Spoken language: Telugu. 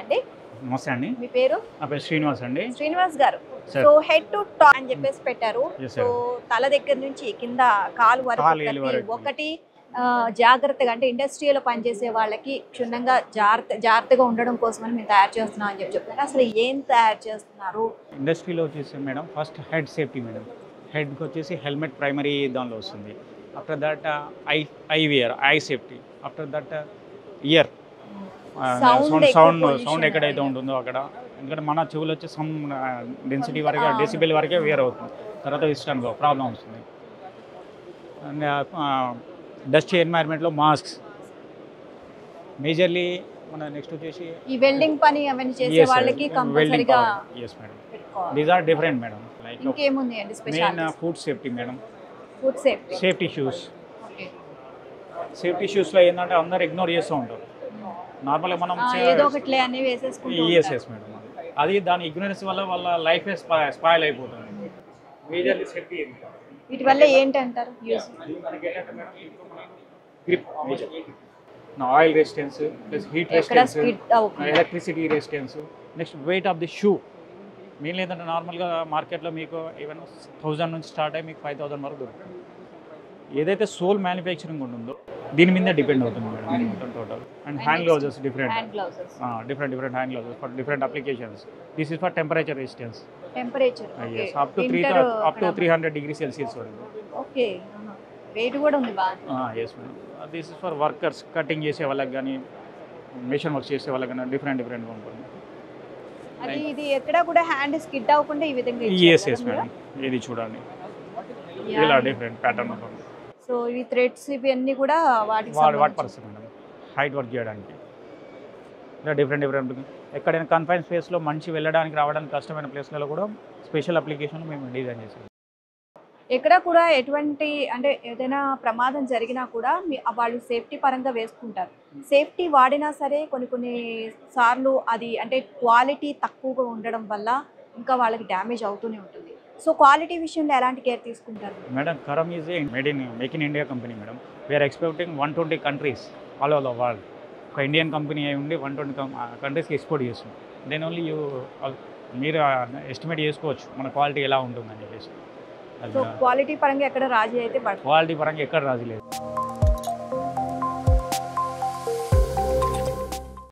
అండి. నమస్తే అండి. మీ పేరు? నా పేరు శ్రీనివాస్ అండి. శ్రీనివాస్ గారు. Sir. సో హెడ్ టు టా అని చెప్పేసి పెట్టారు. Yes, so sir. తల దగ్గర నుంచి కింద కాలు కాలు వరకు వేలు ప్రతి వరకు. ఒక్కటి జాగ్రత్తగా అంటే ఇండస్ట్రీలో పనిచేసే వాళ్ళకి క్షుణ్ణంగా జాగ్రత్తగా ఉండడం కోసమని మేము తయారు చేస్తున్నాం అని చెప్తున్నారు. అసలు ఏం తయారు చేస్తున్నారు? ఇండస్ట్రీలో వచ్చేసి madam first head safety madam. హెడ్కి వచ్చేసి హెల్మెట్ ప్రైమరీ దానిలో వస్తుంది. After that eye wear eye safety. After that ear sound ఎక్కడైతే ఉంటుందో అక్కడ, ఎందుకంటే మన చెవులు వచ్చి సమ్ డెన్సిటీ వరకు డెసిబెల్ వరకే వేర్ అవుతుంది. తర్వాత ఇష్టానికి ప్రాబ్లం వస్తుంది. అండ్ డస్ట్ ఎన్వైర్న్మెంట్లో మాస్క్స్ మేజర్లీ. మన నెక్స్ట్ వచ్చేసి ఈ వెల్డింగ్ పని అవన్నీ చేసే వాళ్ళకి కంపల్సరీగా పెట్టుకోవాలి. These are different madam. Like ఇంకేముంది అండి special? Main food safety madam. Food safety, safety shoes. Okay. Safety షూస్లో ఏంటంటే అందరు ఇగ్నోర్ చేస్తూ ఉంటారు. నార్మల్గా మనం ఏదో ఒకటి అన్ని వేసేసుకుంటూ ఎస్ మేడం. అది దాని ఇగ్నోరెన్స్ వల్ల వాళ్ళ లైఫ్ స్పాయిల్ అయిపోతుంది. మేజర్లీ సేఫ్టీ వీటి వల్ల ఏంటంటారు use? Grip, oil resistance plus heat resistance, electricity resistance. Next weight of the shoe. Mainly ఏంటంటే నార్మల్గా మార్కెట్లో మీకు ఈవెన్ 1000 నుంచి స్టార్ట్ అయ్యి మీకు 5000 వరకు దొరుకుతుంది. ఏదైతే సోల్ మ్యానుఫ్యాక్చరింగ్ ఉంటుందో దీని మీద డిపెండ్ అవుతుంది మేడం మొత్తం total. And hand gloves different hand gloves for different applications. This is for temperature resistance. Temperature up to 300 degree Celsius వరకు. ఓకే. వెయిట్ కూడా ఉంది బాగా. Yes madam. This is for workers, cutting చేసే వాళ్ళకి కానీ మిషన్ వర్క్ చేసే వాళ్ళకి కానీ డిఫరెంట్గా ఉంటుంది. అది ఇది ఎక్కడ కూడా హ్యాండ్ స్కిడ్ అవ్వకుండా ఈ విధంగా ఎస్ మేడం. ఇది చూడండి, ఇలా డిఫరెంట్ ప్యాటర్న్ ఉంటుంది. సో ఇవి థ్రెడ్స్ ఇవన్నీ కూడా వాటి పర్సన్ మేడం హైట్ వర్క్ చేయడానికి. ఇలా డిఫరెంట్ ఎక్కడైనా కన్ఫైన్ స్పేస్లో మంచి వెళ్ళడానికి రావడానికి కష్టమైన ప్లేస్లలో కూడా స్పెషల్ అప్లికేషన్ మేము డిజైన్ చేసాం. ఎక్కడ కూడా ఎటువంటి అంటే ఏదైనా ప్రమాదం జరిగినా కూడా వాళ్ళు సేఫ్టీ పరంగా వేసుకుంటారు. సేఫ్టీ వాడినా సరే కొన్ని సార్లు అది అంటే క్వాలిటీ తక్కువగా ఉండడం వల్ల ఇంకా వాళ్ళకి డ్యామేజ్ అవుతూనే ఉంటుంది. సో క్వాలిటీ విషయంలో ఎలాంటి కేర్ తీసుకుంటారు madam? Karam is make in India company madam. We are exporting 120 countries all over the world. ఒక ఇండియన్ కంపెనీ అయి ఉండి 120 కంట్రీస్కి ఎక్స్పోర్ట్ చేస్తుంది. దెన్ ఓన్లీ మీరు ఎస్టిమేట్ చేసుకోవచ్చు మన క్వాలిటీ ఎలా ఉంటుందని చెప్పేసి. సో క్వాలిటీ పరంగా ఎక్కడ రాజీ అయితే క్వాలిటీ పరంగా ఎక్కడ రాజీ లేదు.